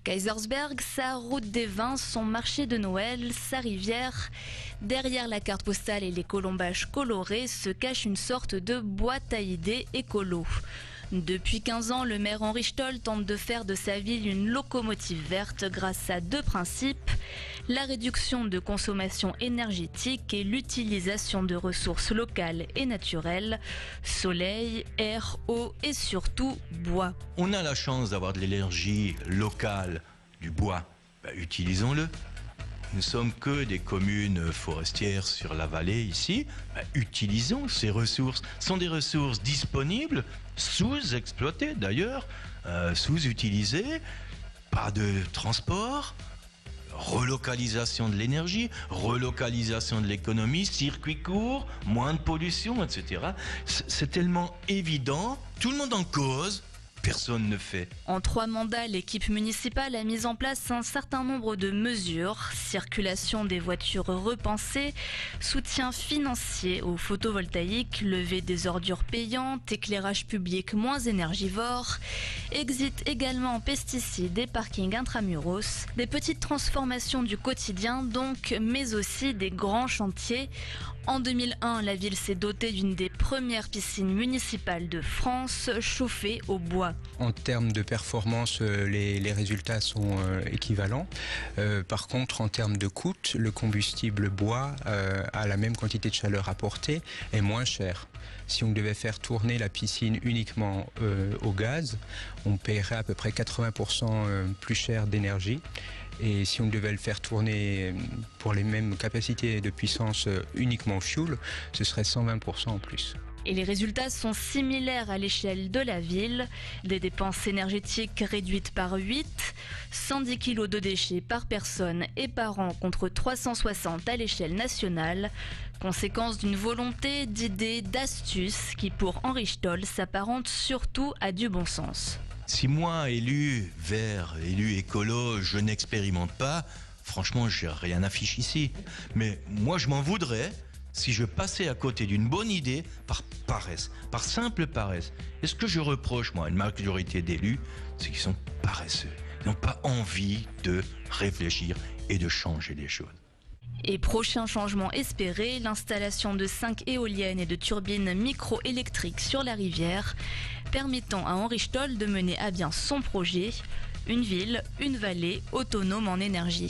Kaysersberg, sa route des vins, son marché de Noël, sa rivière. Derrière la carte postale et les colombages colorés se cache une sorte de boîte à idées écolo. Depuis 15 ans, le maire Henri Stoll tente de faire de sa ville une locomotive verte grâce à deux principes, la réduction de consommation énergétique et l'utilisation de ressources locales et naturelles, soleil, air, eau et surtout bois. On a la chance d'avoir de l'énergie locale, du bois, utilisons-le. Nous sommes que des communes forestières sur la vallée ici. Utilisons ces ressources. Ce sont des ressources disponibles, sous-exploitées d'ailleurs, sous-utilisées. Pas de transport, relocalisation de l'énergie, relocalisation de l'économie, circuit court, moins de pollution, etc. C'est tellement évident, tout le monde en cause. Personne ne fait. En 3 mandats, l'équipe municipale a mis en place un certain nombre de mesures. Circulation des voitures repensées, soutien financier aux photovoltaïques, levée des ordures payantes, éclairage public moins énergivore, exit également en pesticides et parkings intramuros. Des petites transformations du quotidien donc, mais aussi des grands chantiers. En 2001, la ville s'est dotée d'une des premières piscines municipales de France, chauffées au bois. En termes de performance, les résultats sont équivalents. Par contre, en termes de coût, le combustible bois à la même quantité de chaleur apportée est moins cher. Si on devait faire tourner la piscine uniquement au gaz, on paierait à peu près 80% plus cher d'énergie. Et si on devait le faire tourner pour les mêmes capacités de puissance uniquement au fioul, ce serait 120% en plus. Et les résultats sont similaires à l'échelle de la ville. Des dépenses énergétiques réduites par 8, 110 kg de déchets par personne et par an contre 360 à l'échelle nationale. Conséquence d'une volonté, d'idées, d'astuces qui pour Henri Stoll s'apparente surtout à du bon sens. Si moi, élu vert, élu écolo, je n'expérimente pas, franchement, j'ai rien affiché ici. Mais moi, je m'en voudrais si je passais à côté d'une bonne idée par paresse, par simple paresse. Et ce que je reproche, moi, à une majorité d'élus, c'est qu'ils sont paresseux. Ils n'ont pas envie de réfléchir et de changer les choses. Et prochain changement espéré, l'installation de 5 éoliennes et de turbines microélectriques sur la rivière, permettant à Henri Stoll de mener à bien son projet, une ville, une vallée autonome en énergie.